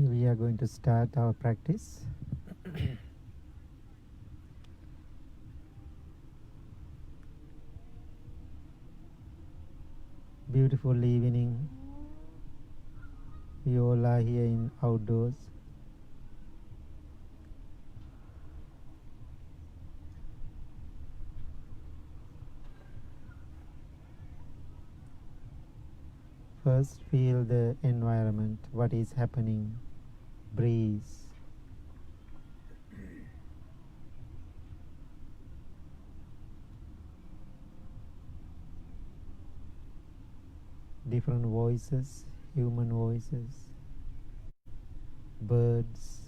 We are going to start our practice. Beautiful evening. We all are here in outdoors. First, feel the environment, what is happening. Breeze. Different voices, human voices, birds,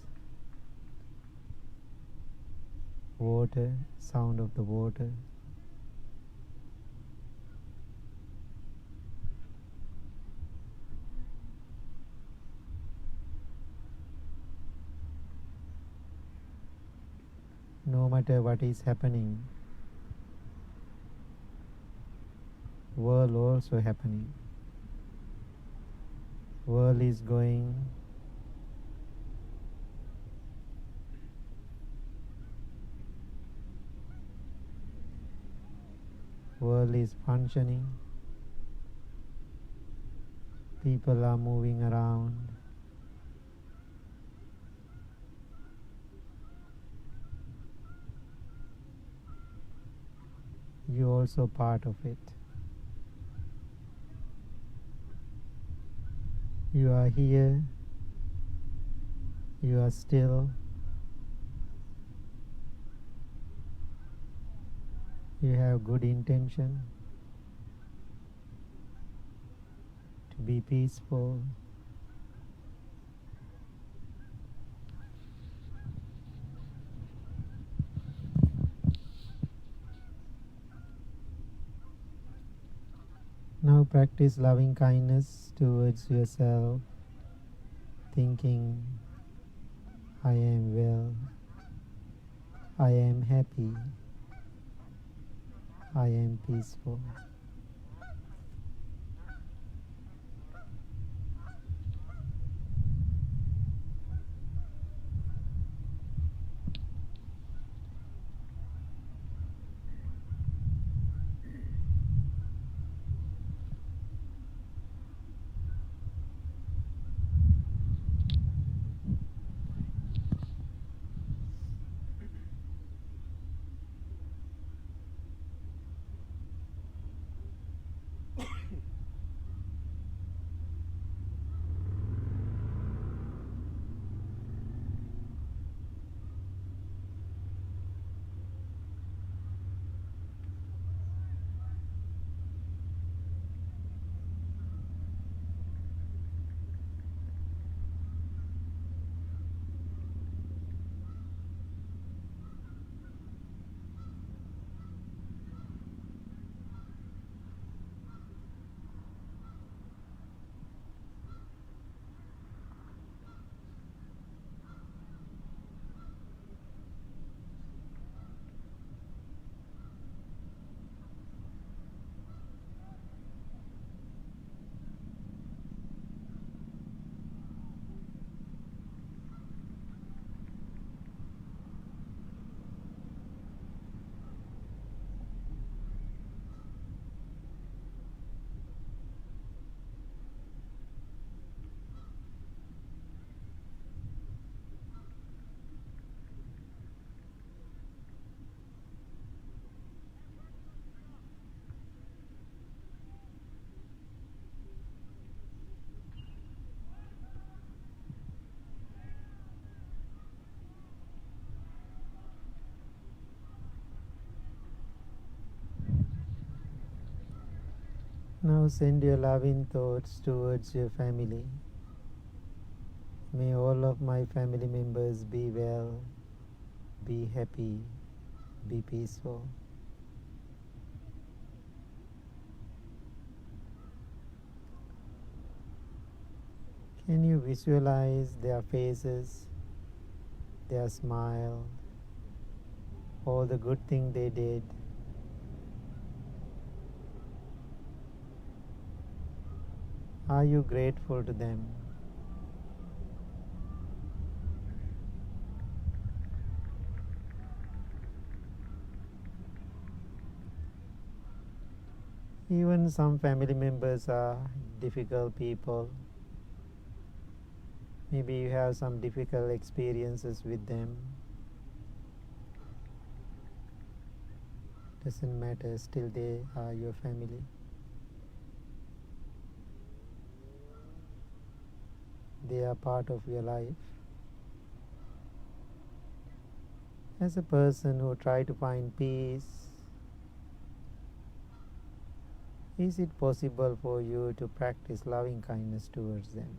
water, sound of the water. No matter what is happening, world also happening. World is going, world is functioning, people are moving around. You also part of it. You are here, you are still, you have good intention to be peaceful. Now practice loving kindness towards yourself, thinking, I am well, I am happy, I am peaceful. Now send your loving thoughts towards your family. May all of my family members be well, be happy, be peaceful. Can you visualize their faces, their smile, all the good thing they did? Are you grateful to them? Even some family members are difficult people. Maybe you have some difficult experiences with them. Doesn't matter, still they are your family. They are part of your life. As a person who try to find peace, is it possible for you to practice loving kindness towards them?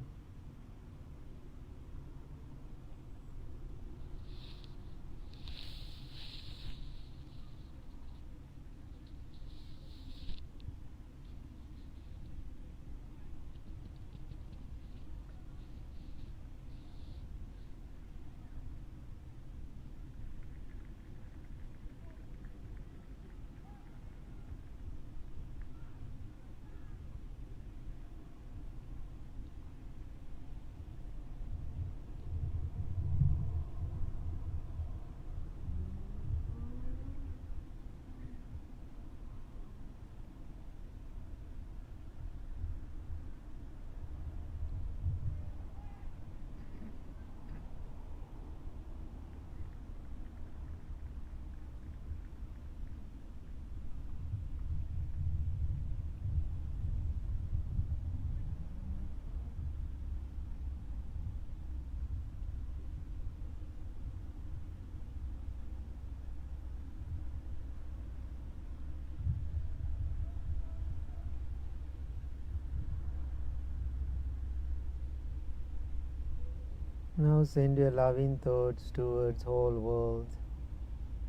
Now send your loving thoughts towards whole world.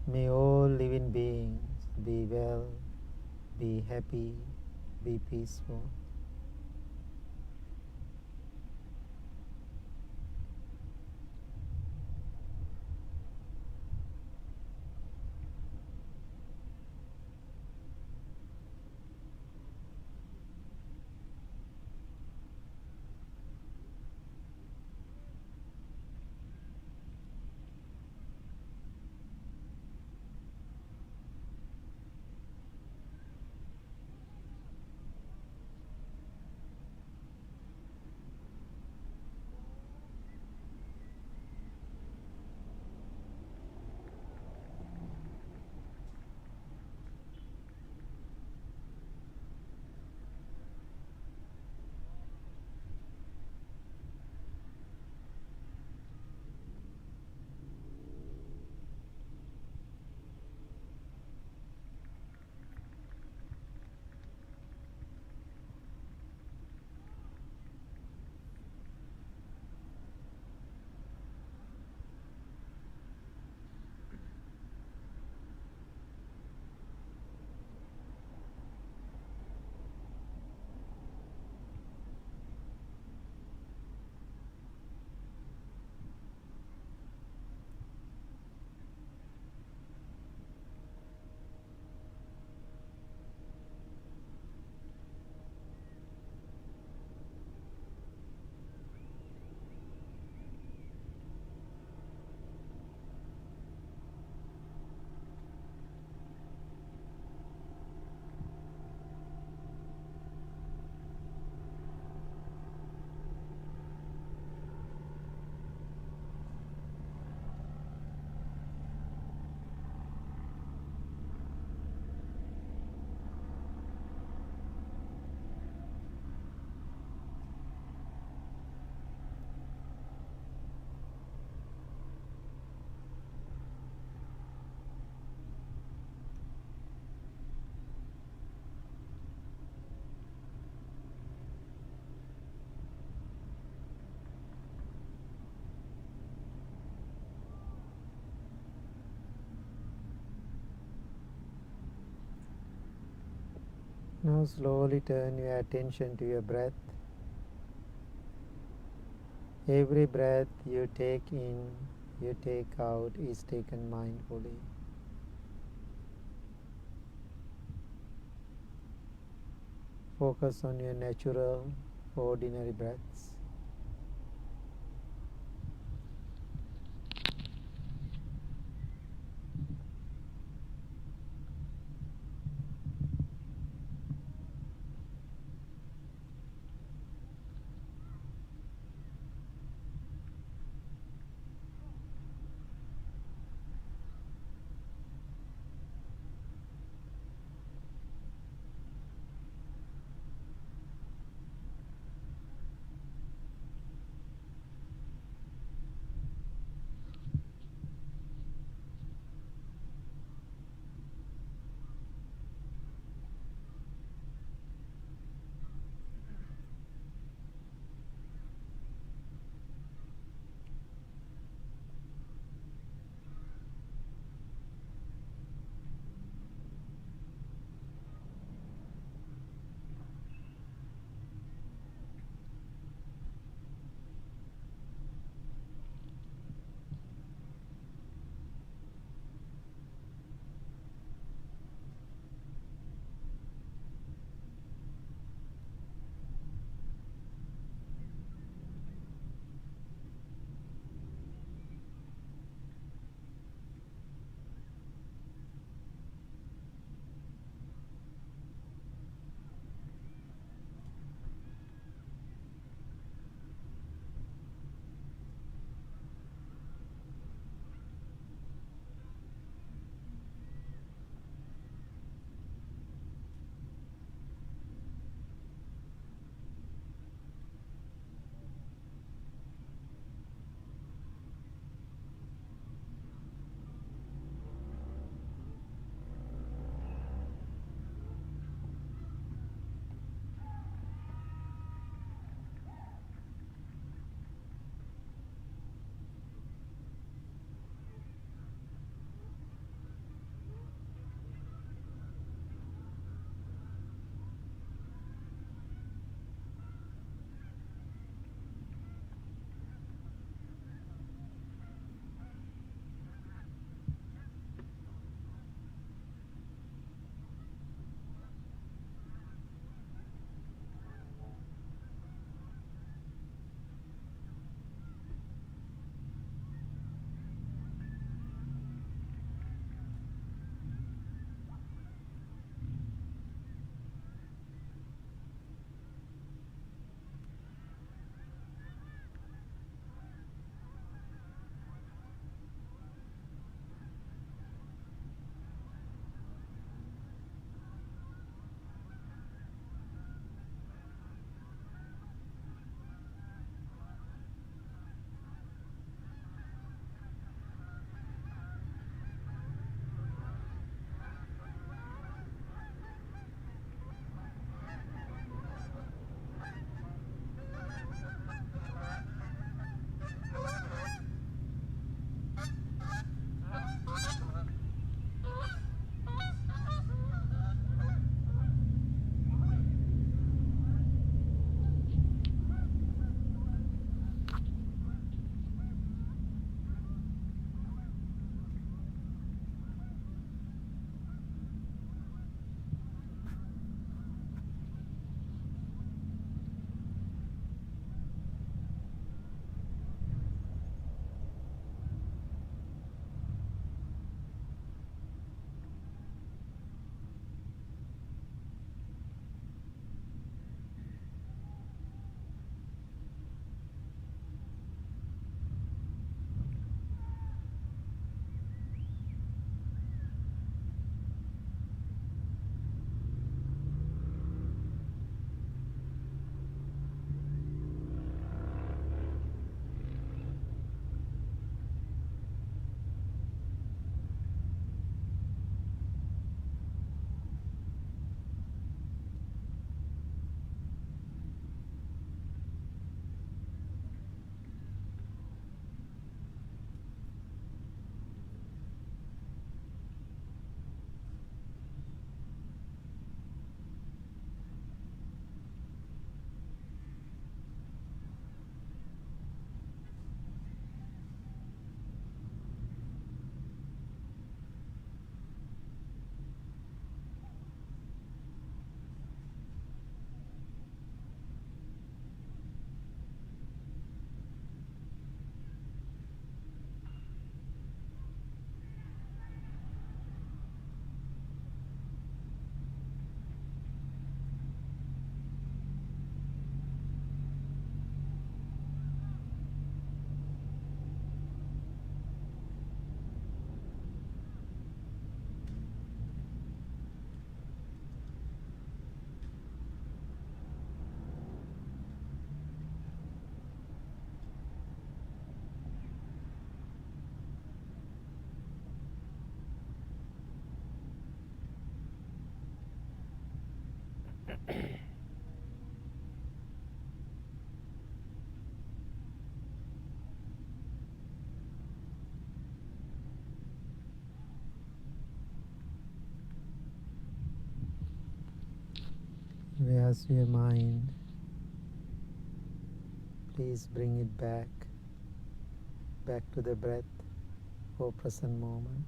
May all living beings be well, be happy, be peaceful. Now slowly turn your attention to your breath. Every breath you take in, you take out is taken mindfully. Focus on your natural, ordinary breaths. Where's your mind? Please bring it back to the breath for present moment.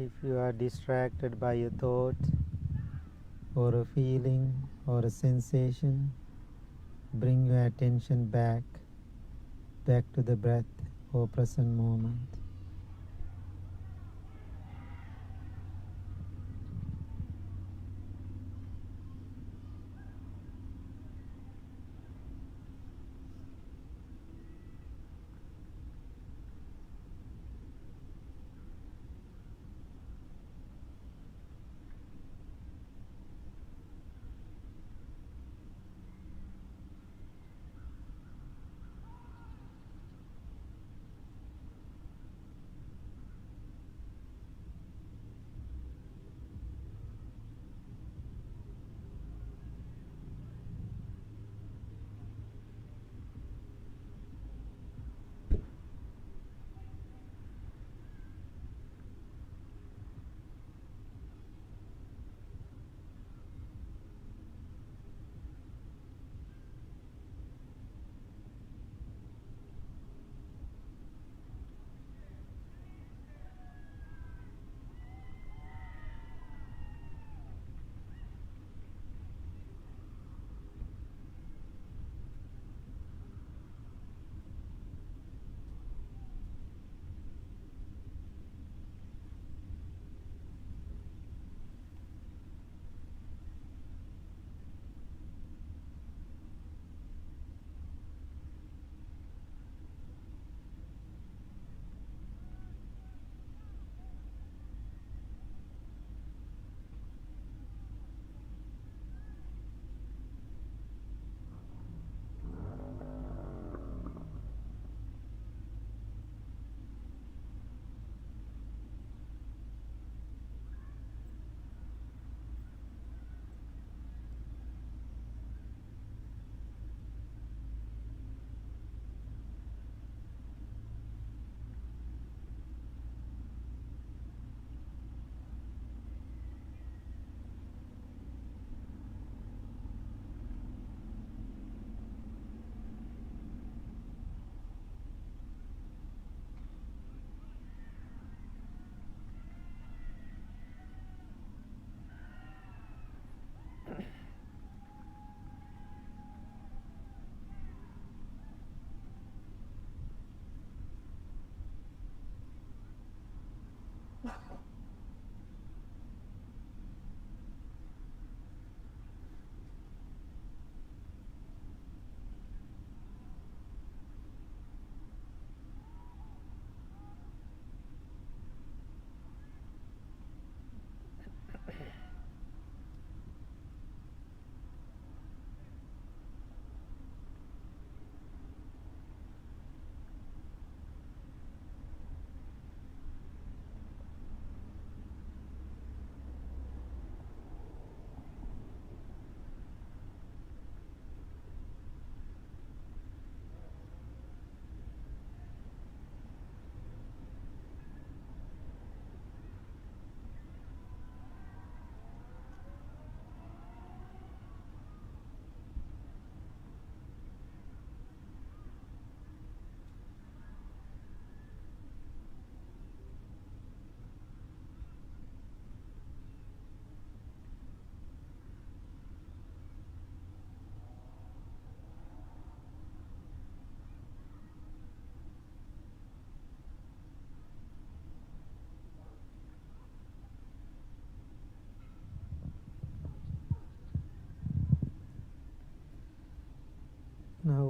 If you are distracted by a thought or a feeling or a sensation, bring your attention back to the breath or present moment.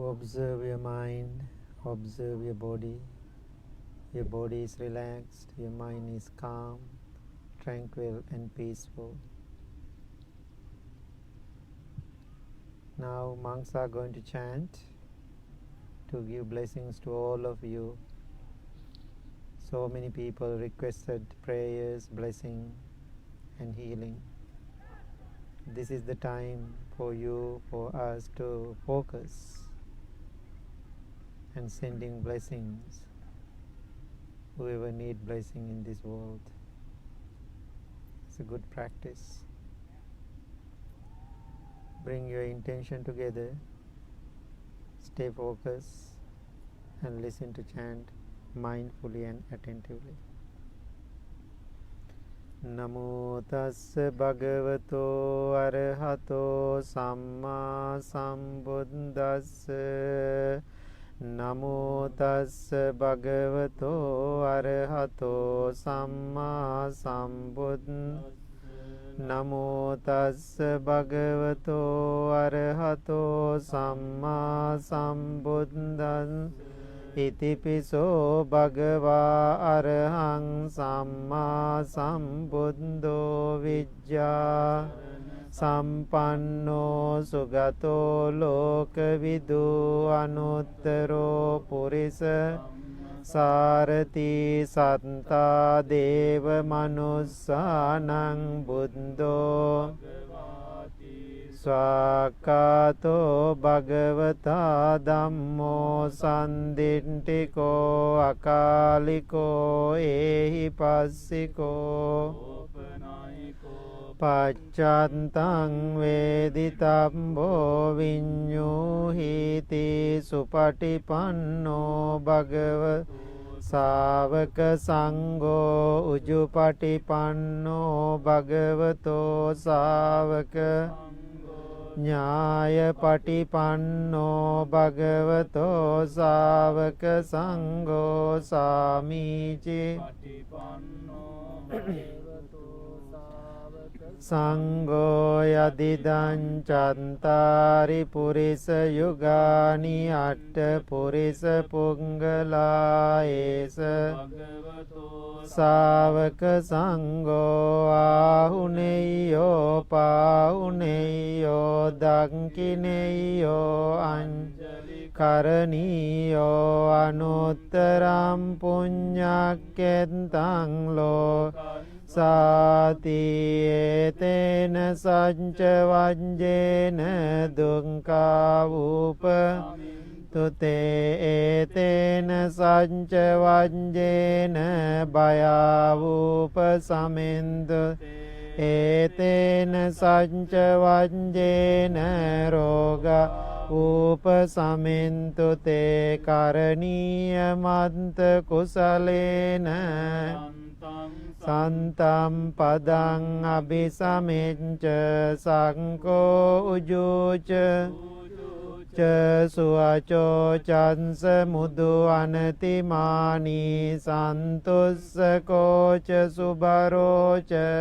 observe your mind, observe your body. Your body is relaxed, your mind is calm, tranquil and peaceful. Now monks are going to chant to give blessings to all of you. So many people requested prayers, blessing and healing. This is the time for you, for us to focus and sending blessings. Whoever need blessing in this world. It's a good practice. Bring your intention together, stay focused and listen to chant mindfully and attentively. Namo tassa bhagavato arahato samma sambuddhassa. Namo tassa bhagavato arahato samma sambuddhassa. Namo tassa bhagavato arahato samma sambuddhassa. Itipiso bhagava arahang samma sambuddho vijja sampanno sugato lokavidu anuttaro purisa sarati satta deva manussanang buddho Swakato bhagavata dhammo sandintiko akaliko ehi passiko paccantang veditambo vinyuhiti supatipanno bhagava Sāvaka sangho ujupatipanno bhagavato sāvaka Nyāya patipanno bhagavato sāvaka sangho sāmīci Sangho yadidan chantari purisa yugani atta purisa pungala esa Sāvaka sangho ahuneyo pahuneyo dankineyo anjali karaniyo anuttaram punyakkentang lo Sati etena sanca vanjena dungka upa Tute etena sanca vanjena baya upa samintu Etena sanca vanjena roga upa samintu te karaniya manta kusalena Santam padang abhisaminca sangko ujuca Ca suaco cansa mudu anatimani santussa koca subaroca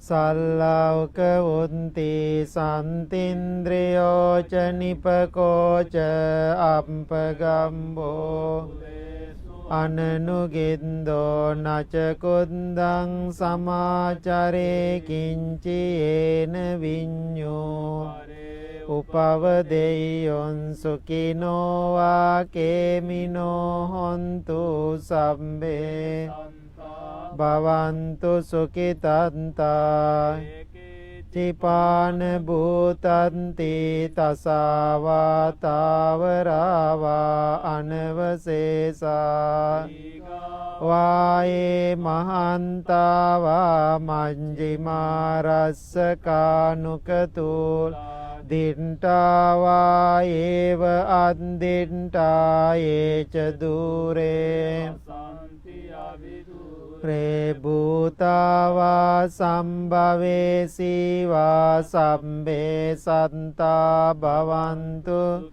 Sallauka unti santindriyo ca nipakoca ampagambo Ananugindo naca kundang samacare kinciyena vinyo Upavadeyon sukino wa kemino hontu sabbe Bhavantu sukitanta Cipana bhutanti tasava tavarava anavasesa Vae mahantava manjima rassakanukatul Dintava eva andinta eca dure Prebhutava sambhavesi va sabbe santa bhavantu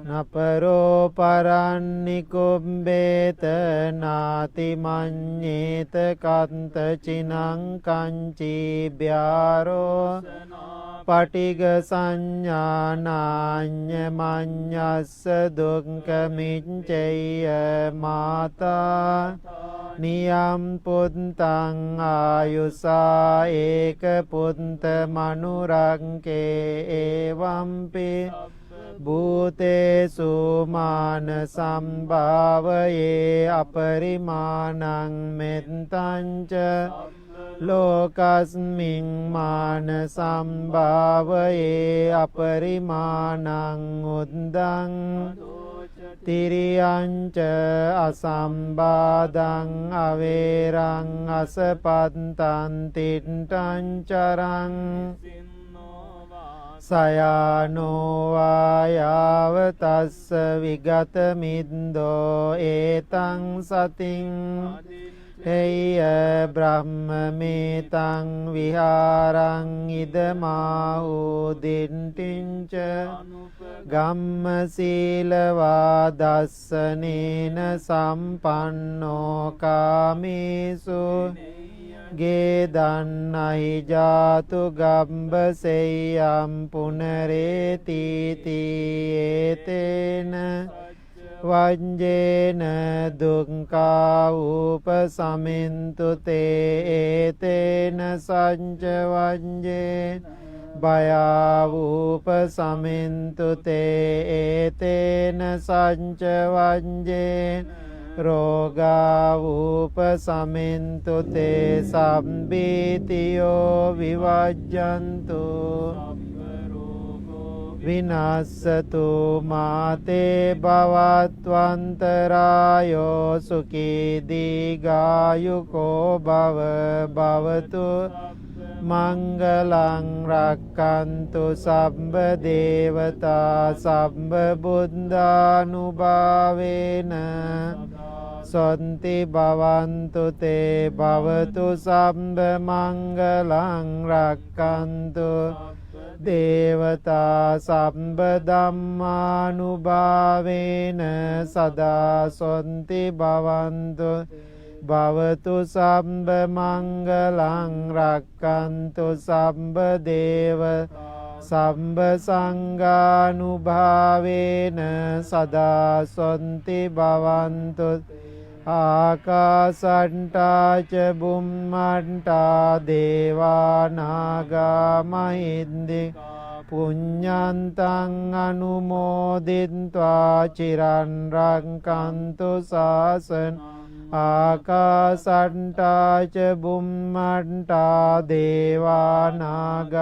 Naparo parannikumbeta nati manyeta kanta cinang kanci biaro පටිග සංඥානාඤ්ඤ මඤ්ඤස්ස දුක්ඛමිච්ඡය මාතා නියම් පුත්තං ආයුසා ඒක පුත්ත මනුරංකේ එවම්පි භූතේසු මාන සම්භාවයේ අපරිමාණං මෙත්තංච ලෝකස්මින් මාන සම්භාවයේ අපරිමාණං උද්දං තිරියංච අසම්බාධං අවේරං අසපත්තං තිට්ඨං චරං සයානෝ වායාව තස්ස විගත මිද්දෝ ඒතං සතින් හේය බ්‍රහ්මමේතං විහාරං ඉදමාහෝ දින්ටිංච ගම්ම සීලවා දස්සනේන සම්පන්නෝ කාමේසු ගේදන්නහි ජාතු ගම්බසෙය්‍යම් පුනරේතිති ඒතේන වංජේන දුක්ඛා උපසමින්තු තේ ඒතේන සංච වංජේන භයා උපසමින්තු තේ ඒතේන සංච වංජේන රෝගා උපසමින්තු තේ සම්බීතියෝ විවජ්ජන්තු විනාස්සතු මාතේ භවත්වන්තරායෝ සුඛී දීඝායුකෝ භව භවතු මංගලං රක්칸තු සම්බ දේවතා සම්බ බුද්ධානුභාවේන සොන්ති භවන්තු තේ භවතු සම්බ මංගලං රක්칸තු දේවතා සම්බ ධම්මානුභාවේන සදා සොන්ති භවන්තු භවතු සම්බ මංගලං රක්칸තු සම්බ දේව සම්බ සංඝානුභාවේන සදා සොන්ති භවන්තු ආකාසට්ටා ච බුම්මට්ටා දේවා නාග මහින්దికා පුඤ්ඤන්තං අනුමෝදිත්වා චිරන් රක්칸තු ශාසන ආකාසට්ටා ච බුම්මට්ටා දේවා නාග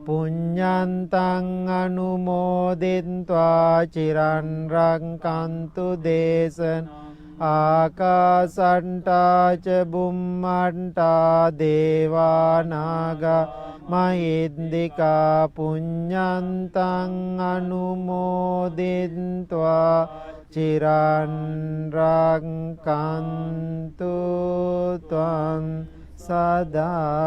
පුඤ්ඤන්තං අනුමෝදිත්වා චිරන් රක්칸තු දේශන ආකාසට්ටා ච බුම්මට්ටා දේවා නාග මහින්దికා පුඤ්ඤන්තං අනුමෝදිත්වා චිරන් රක්칸තු ත්වං සදාති.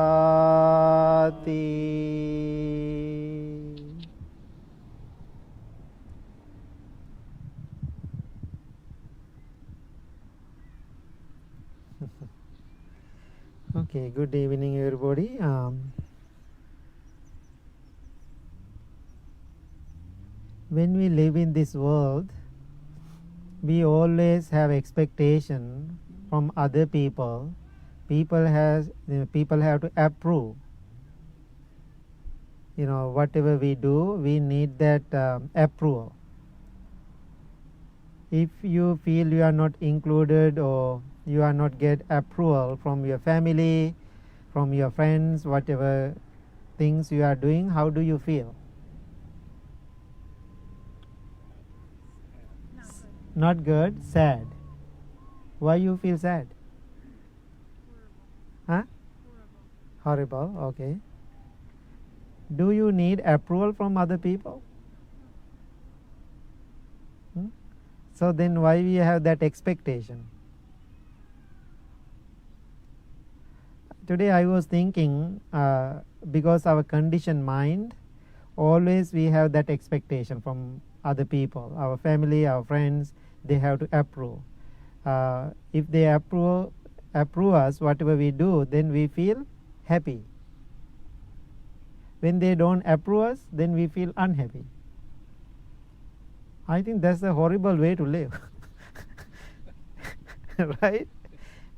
Okay, good evening everybody. When we live in this world, we always have expectation from other people. People have to approve. Whatever we do, we need that approval. If you feel you are not included or you are not get approval from your family, from your friends, whatever things you are doing, how do you feel? Not good, sad. Why you feel sad? Huh? Horrible, okay. Do you need approval from other people? So then why we have that expectation? Today I was thinking, because our conditioned mind, always we have that expectation from other people, our family, our friends, they have to approve. If they approve us, whatever we do, then we feel happy. When they don't approve us, then we feel unhappy. I think that's a horrible way to live. Right?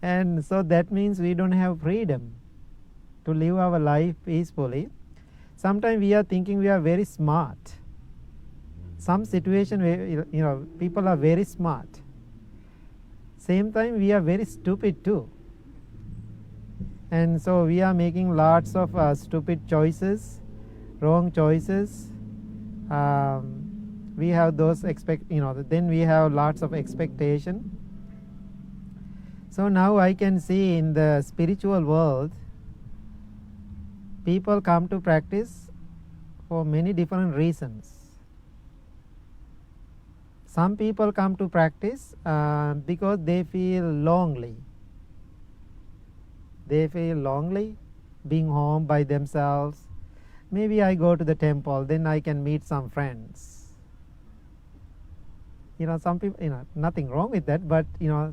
And so that means we don't have freedom to live our life peacefully. Sometimes we are thinking we are very smart. Some situation where people are very smart. Same time we are very stupid too. And so we are making lots of stupid choices, wrong choices. We have those then we have lots of expectation. So now I can see in the spiritual world, people come to practice for many different reasons. Some people come to practice because they feel lonely. They feel lonely being home by themselves. Maybe I go to the temple, then I can meet some friends. Some people, nothing wrong with that, but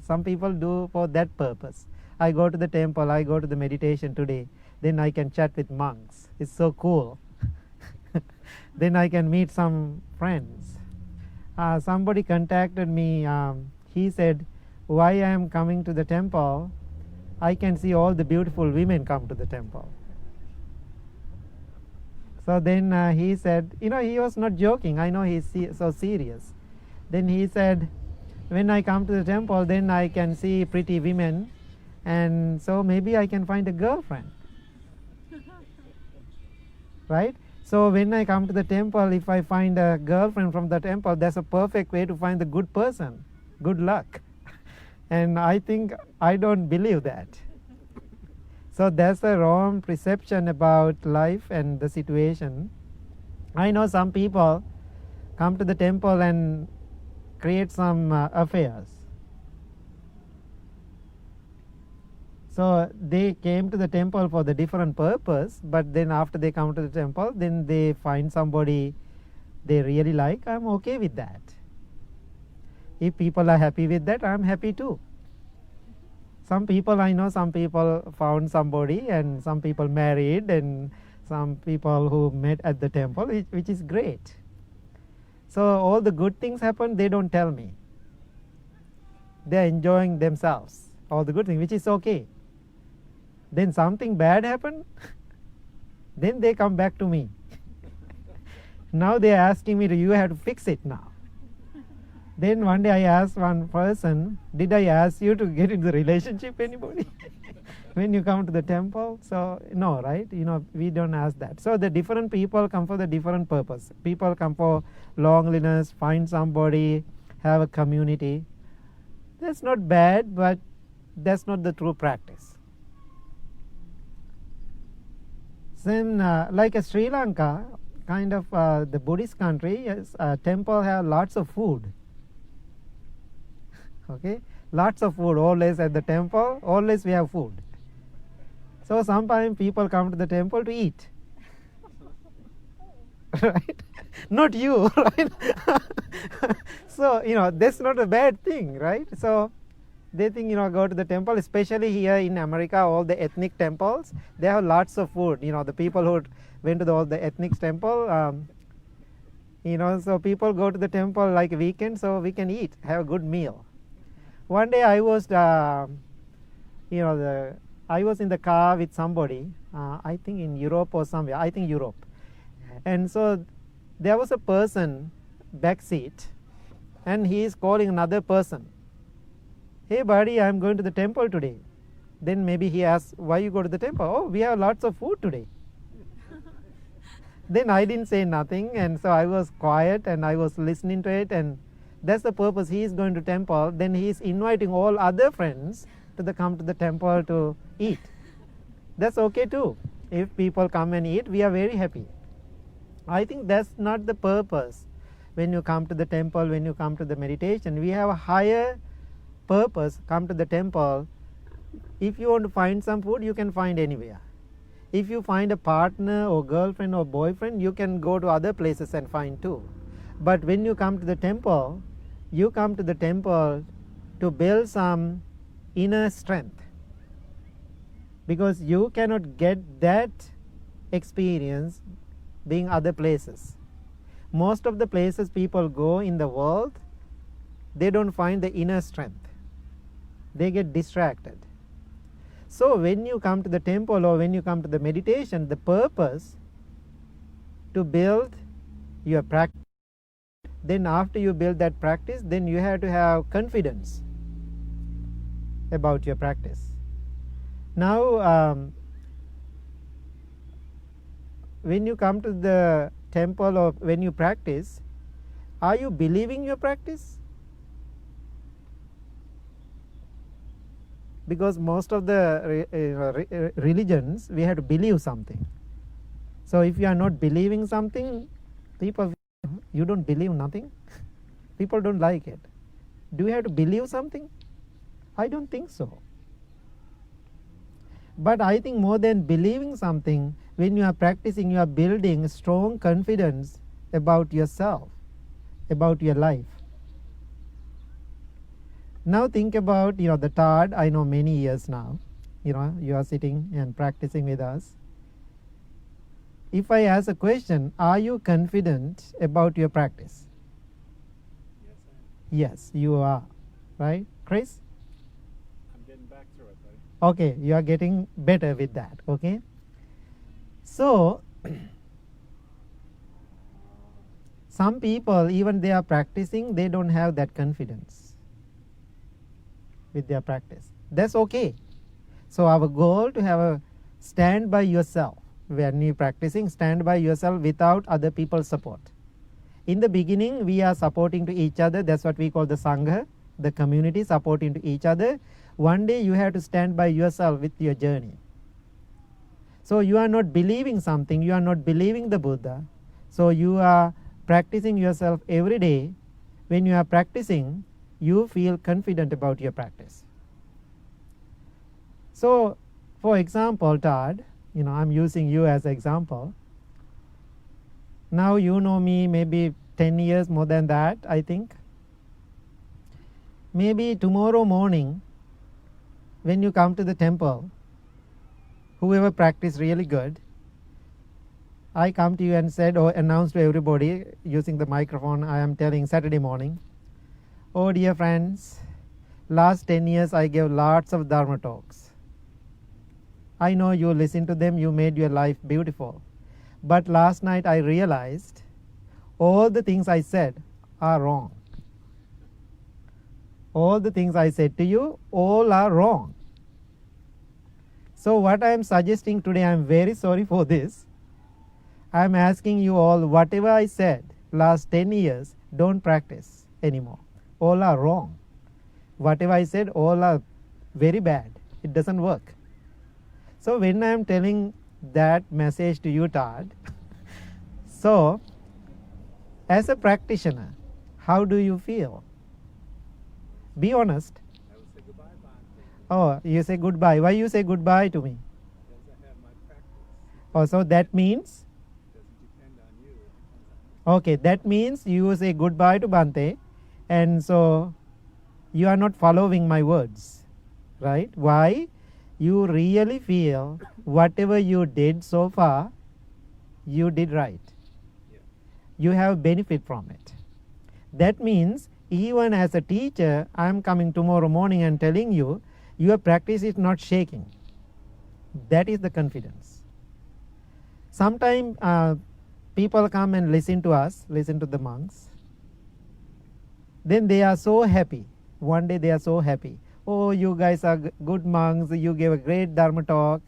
some people do for that purpose. I go to the temple, I go to the meditation today, then I can chat with monks. It's so cool. Then I can meet some friends. Somebody contacted me. He said, why I am coming to the temple, I can see all the beautiful women come to the temple. So then he said, he was not joking. I know he's so serious. Then he said, when I come to the temple, then I can see pretty women, and so maybe I can find a girlfriend. Right? So when I come to the temple, if I find a girlfriend from the temple, that's a perfect way to find the good person. Good luck. And I think I don't believe that. So that's a wrong perception about life and the situation. I know some people come to the temple and create some affairs. So they came to the temple for the different purpose, but then after they come to the temple, then they find somebody they really like. I'm okay with that. If people are happy with that, I'm happy too. Some people, I know some people found somebody, and some people married, and some people who met at the temple, which is great. So all the good things happen, they don't tell me. They are enjoying themselves, all the good things, which is okay. Then something bad happened, then they come back to me. Now they are asking me, you have to fix it now. Then one day I asked one person, did I ask you to get into the relationship anybody when you come to the temple? So no, right? We don't ask that. So the different people come for the different purpose. People come for loneliness, find somebody, have a community. That's not bad, but that's not the true practice. Then like Sri Lanka, kind of the Buddhist country, temple have lots of food. Okay, lots of food, always at the temple, always we have food. So sometimes people come to the temple to eat. Right? Not you, right? So, that's not a bad thing, right? So they think, go to the temple, especially here in America, all the ethnic temples, they have lots of food. The people who went to all the ethnic temple, so people go to the temple like a weekend, so we can eat, have a good meal. One day I was, I was in the car with somebody, I think in Europe or somewhere, I think Europe. And so there was a person back seat, and he is calling another person. Hey buddy, I'm going to the temple today. Then maybe he asks, why you go to the temple? Oh, we have lots of food today. Then I didn't say nothing, and so I was quiet and I was listening to it, and that's the purpose. He is going to temple, then he is inviting all other friends to come to the temple to eat. That's okay too. If people come and eat, we are very happy. I think that's not the purpose. When you come to the temple, when you come to the meditation, we have a higher purpose. Come to the temple. If you want to find some food, you can find anywhere. If you find a partner or girlfriend or boyfriend, you can go to other places and find too. But when you come to the temple, you come to the temple to build some inner strength, because you cannot get that experience being other places. Most of the places people go in the world, they don't find the inner strength. They get distracted. So when you come to the temple or when you come to the meditation, the purpose to build your practice. Then after you build that practice, then you have to have confidence about your practice. Now when you come to the temple or when you practice, are you believing your practice? Because most of the religions, we have to believe something. So if you are not believing something, people, you don't believe nothing, people don't like it. Do you have to believe something? I don't think so. But I think more than believing something, when you are practicing, you are building strong confidence about yourself, about your life. Now think about, the Todd, I know many years now, you are sitting and practicing with us. If I ask a question, are you confident about your practice? Yes, I am. Yes, you are, right? Chris? I'm getting back to it, buddy. Okay, you are getting better with that, okay? So, some people, even they are practicing, they don't have that confidence with their practice. That's okay. So our goal to have a stand by yourself. When you practicing, stand by yourself without other people's support. In the beginning, we are supporting to each other. That's what we call the Sangha, the community supporting to each other. One day you have to stand by yourself with your journey. So you are not believing something, you are not believing the Buddha. So you are practicing yourself every day. When you are practicing, you feel confident about your practice. So, for example, Todd, I'm using you as an example. Now you know me maybe 10 years, more than that, I think. Maybe tomorrow morning, when you come to the temple, whoever practiced really good, I come to you and said, or announced to everybody using the microphone, I am telling Saturday morning, oh dear friends, last 10 years I gave lots of Dharma talks. I know you listened to them, you made your life beautiful. But last night I realized all the things I said are wrong. All the things I said to you, all are wrong. So what I am suggesting today, I am very sorry for this. I am asking you all, whatever I said last 10 years, don't practice anymore. All are wrong. Whatever I said, all are very bad. It doesn't work. So when I am telling that message to you, Todd, so as a practitioner, how do you feel? Be honest. I will say goodbye, Bhante. Oh, you say goodbye. Why you say goodbye to me? Because I have my practice. Oh, so that means? It doesn't depend on you. It depends on me. Okay, that means you say goodbye to Bhante, and so you are not following my words, right? Why? You really feel whatever you did so far, you did right. Yeah. You have benefit from it. That means even as a teacher, I am coming tomorrow morning and telling you, your practice is not shaking. That is the confidence. Sometimes people come and listen to us, listen to the monks. Then they are so happy. One day they are so happy. Oh, you guys are good monks, you gave a great Dharma talk.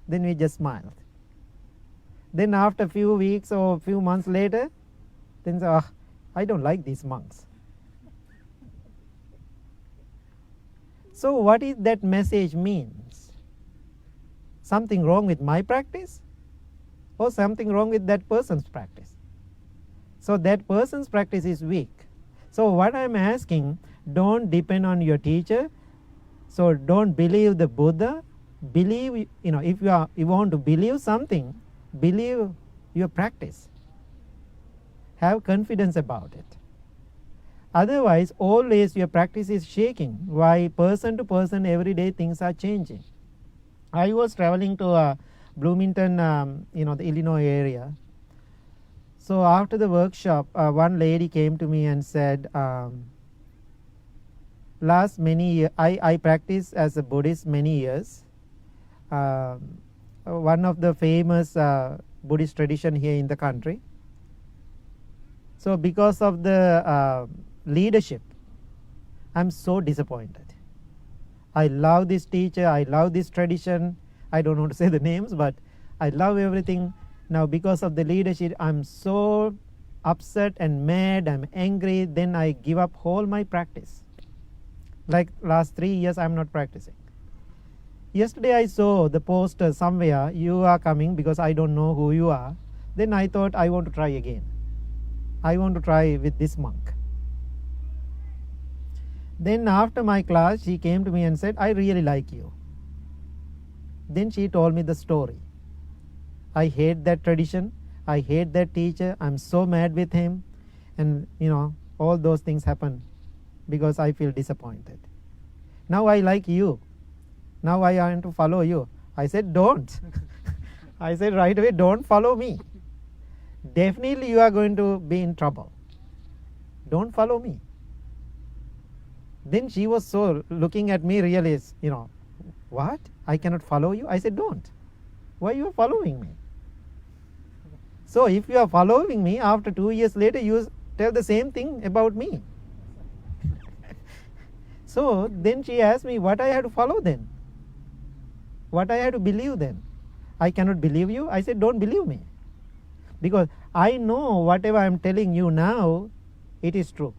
Then we just smiled. Then after a few weeks or few months later, then say, oh, I don't like these monks. So what is that message means? Something wrong with my practice? Or something wrong with that person's practice? So that person's practice is weak. So what I am asking, don't depend on your teacher. So don't believe the Buddha. Believe, if you want to believe something, believe your practice. Have confidence about it. Otherwise, always your practice is shaking. Why? Person to person, every day things are changing. I was traveling to Bloomington, the Illinois area. So after the workshop, one lady came to me and said, last many years, I practice as a Buddhist many years. One of the famous Buddhist tradition here in the country. So because of the leadership, I'm so disappointed. I love this teacher, I love this tradition. I don't want to say the names, but I love everything. Now because of the leadership, I'm so upset and mad, I'm angry, then I give up whole my practice. Like last 3 years, I'm not practicing. Yesterday I saw the poster somewhere, you are coming because I don't know who you are. Then I thought I want to try again. I want to try with this monk. Then after my class, she came to me and said, I really like you. Then she told me the story. I hate that tradition. I hate that teacher. I'm so mad with him. And all those things happen because I feel disappointed. Now I like you. Now I want to follow you. I said, don't. I said right away, don't follow me. Definitely you are going to be in trouble. Don't follow me. Then she was so looking at me really, what? I cannot follow you? I said, don't. Why you are following me? So if you are following me, after 2 years later, you tell the same thing about me. So then she asked me what I had to follow then. What I had to believe then. I cannot believe you. I said, don't believe me. Because I know whatever I am telling you now, it is true.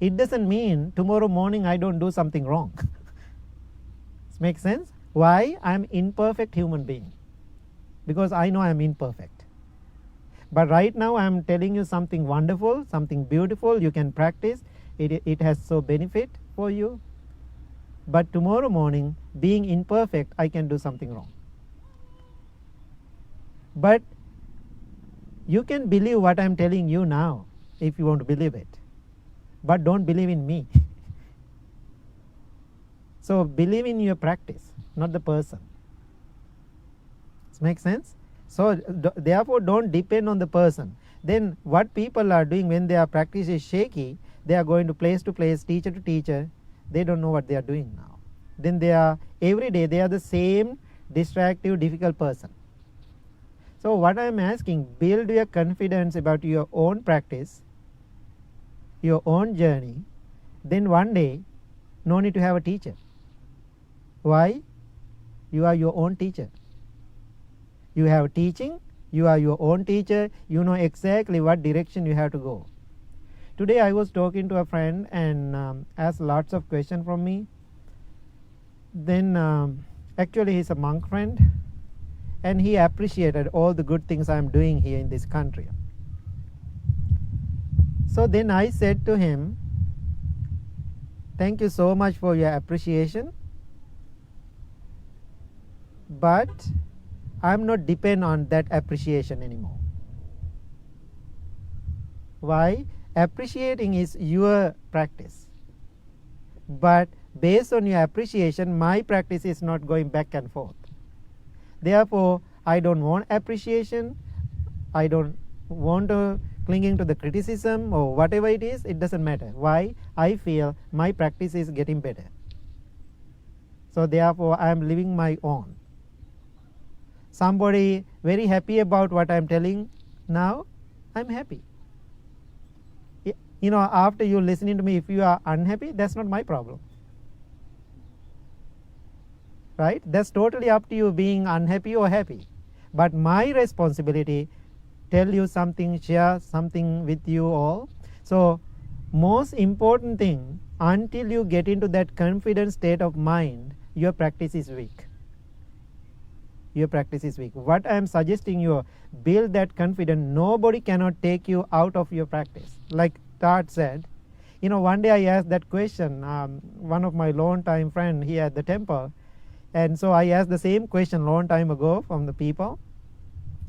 It doesn't mean tomorrow morning I don't do something wrong. Does it make sense? Why? I am imperfect human being. Because I know I am imperfect. But right now I am telling you something wonderful, something beautiful, you can practice. It has so benefit for you. But tomorrow morning, being imperfect, I can do something wrong. But you can believe what I am telling you now, if you want to believe it. But don't believe in me. So believe in your practice, not the person. Does it make sense? So therefore don't depend on the person. Then what people are doing when their practice is shaky, they are going to place, teacher to teacher. They don't know what they are doing now. Then every day they are the same distractive, difficult person. So what I am asking, build your confidence about your own practice, your own journey. Then one day, no need to have a teacher. Why? You are your own teacher. You have teaching, you are your own teacher, you know exactly what direction you have to go. Today I was talking to a friend and asked lots of questions from me. Then actually he's a monk friend and he appreciated all the good things I am doing here in this country. So then I said to him, thank you so much for your appreciation, but I'm not depend on that appreciation anymore. Why? Appreciating is your practice. But based on your appreciation, my practice is not going back and forth. Therefore, I don't want appreciation. I don't want to clinging to the criticism or whatever it is. It doesn't matter. Why? I feel my practice is getting better. So therefore, I am living my own. Somebody very happy about what I am telling now, I am happy. After you listening to me, if you are unhappy, that's not my problem. Right? That's totally up to you being unhappy or happy. But my responsibility, tell you something, share something with you all. So most important thing, until you get into that confident state of mind, your practice is weak. Your practice is weak. What I am suggesting you, build that confidence. Nobody cannot take you out of your practice. Like Todd said, one day I asked that question, one of my long time friend here at the temple, and so I asked the same question long time ago from the people.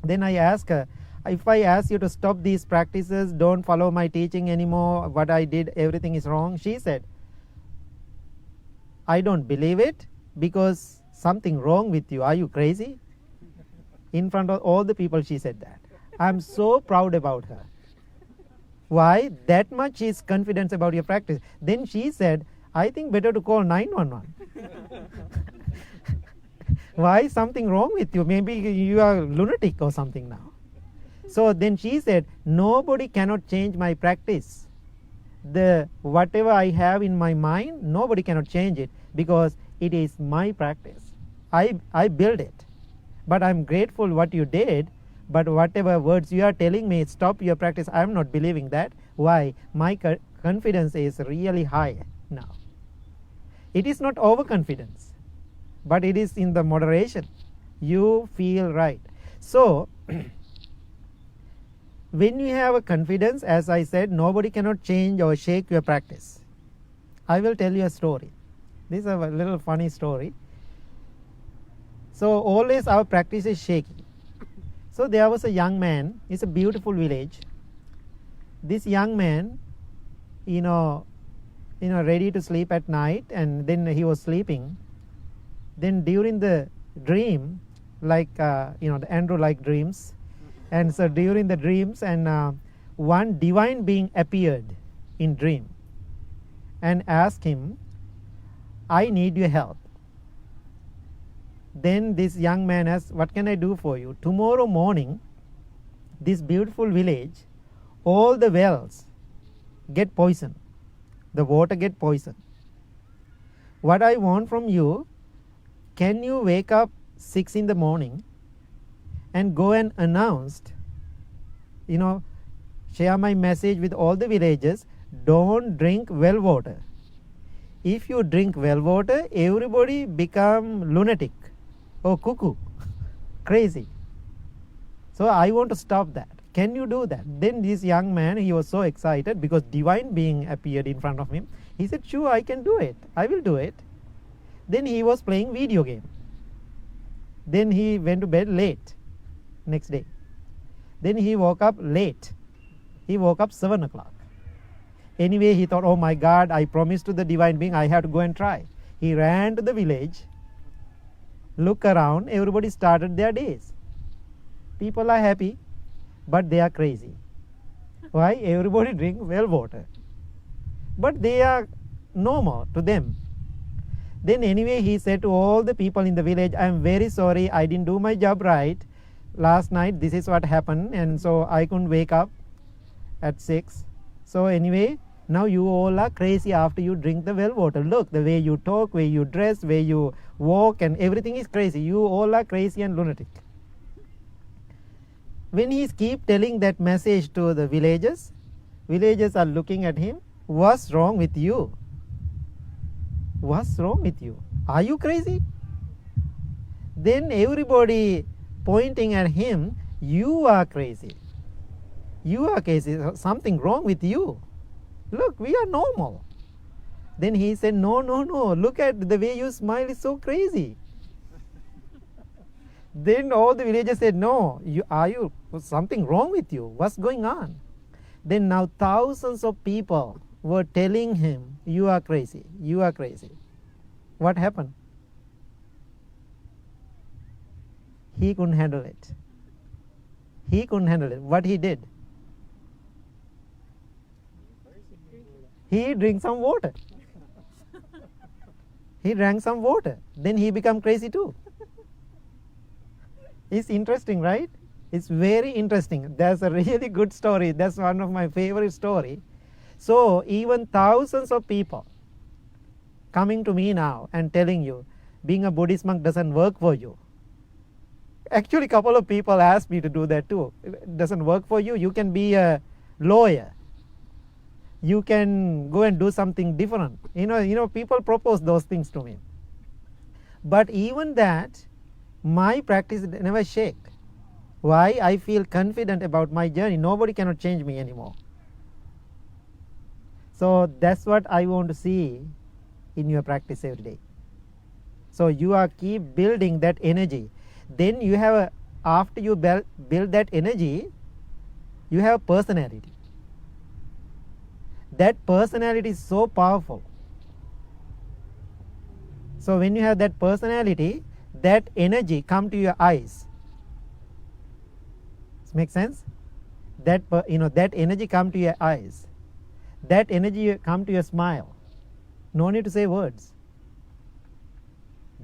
Then I asked her, if I ask you to stop these practices, don't follow my teaching anymore, what I did, everything is wrong. She said, I don't believe it because something wrong with you. Are you crazy? In front of all the people she said that. I'm so proud about her. Why? That much is confidence about your practice. Then she said, I think better to call 911. Why? Something wrong with you. Maybe you are lunatic or something now. So then she said, nobody cannot change my practice. The whatever I have in my mind, nobody cannot change it because it is my practice. I build it. But I'm grateful what you did. But whatever words you are telling me, stop your practice, I'm not believing that. Why? My confidence is really high now. It is not overconfidence, but it is in the moderation. You feel right. So, when you have a confidence, as I said, nobody cannot change or shake your practice. I will tell you a story. This is a little funny story. So, always our practice is shaky. So there was a young man. It's a beautiful village. This young man, ready to sleep at night, and then he was sleeping. Then during the dream, like the Andrew-like dreams, and so during the dreams, and one divine being appeared in dream, and asked him, "I need your help." Then this young man asked, "What can I do for you?" Tomorrow morning, this beautiful village, all the wells get poison. The water get poison. What I want from you, can you wake up 6 in the morning and go and announce, share my message with all the villagers, don't drink well water. If you drink well water, everybody become lunatic. Oh, cuckoo, crazy. So I want to stop that. Can you do that? Then this young man, he was so excited because divine being appeared in front of him. He said, sure, I can do it. I will do it. Then he was playing video game. Then he went to bed late next day. Then he woke up late. He woke up 7 o'clock. Anyway, he thought, oh my God, I promised to the divine being, I have to go and try. He ran to the village. Look around, everybody started their days. People are happy, but they are crazy. Why? Everybody drink well water. But they are normal to them. Then anyway, he said to all the people in the village, I am very sorry, I didn't do my job right. Last night, this is what happened, and so I couldn't wake up at 6. So anyway, now you all are crazy after you drink the well water. Look, the way you talk, way you dress, way you walk, and everything is crazy. You all are crazy and lunatic. When he keep telling that message to the villagers are looking at him. What's wrong with you? What's wrong with you? Are you crazy? Then everybody pointing at him, you are crazy. You are crazy. Something wrong with you. Look, we are normal. Then he said, no. Look at the way you smile is so crazy. Then all the villagers said, no, something wrong with you? What's going on? Then now thousands of people were telling him, you are crazy, you are crazy. What happened? He couldn't handle it. He couldn't handle it. What he did? He drank some water. He drank some water. Then he became crazy too. It's interesting, right? It's very interesting. That's a really good story. That's one of my favorite story. So even thousands of people coming to me now and telling you, being a Buddhist monk doesn't work for you. Actually, a couple of people asked me to do that too. It doesn't work for you. You can be a lawyer. You can go and do something different. People propose those things to me. But even that, my practice never shake. Why? I feel confident about my journey. Nobody cannot change me anymore. So that's what I want to see in your practice every day. So you are keep building that energy. Then you have after you build that energy, you have personality. That personality is so powerful. So when you have that personality, that energy come to your eyes. Does it make sense? That that energy come to your eyes. That energy come to your smile. No need to say words.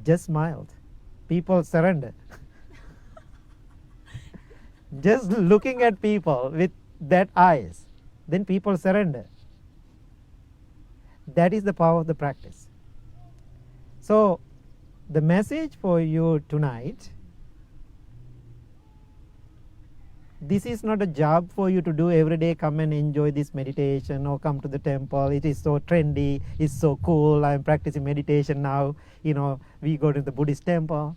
Just smiled. People surrender. Just looking at people with that eyes, then people surrender. That is the power of the practice. So the message for you tonight, this is not a job for you to do every day, come and enjoy this meditation or come to the temple. It is so trendy, it's so cool, I am practicing meditation now, we go to the Buddhist temple.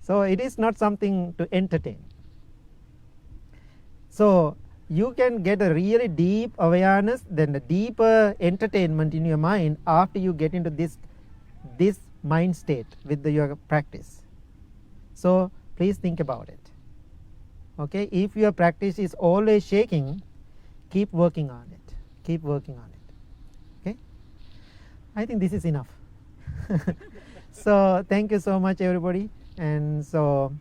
So it is not something to entertain. So you can get a really deep awareness, then a deeper entertainment in your mind after you get into this mind state with your practice. So please think about it. Okay, if your practice is always shaking, keep working on it. Keep working on it. Okay, I think this is enough. So thank you so much, everybody. And so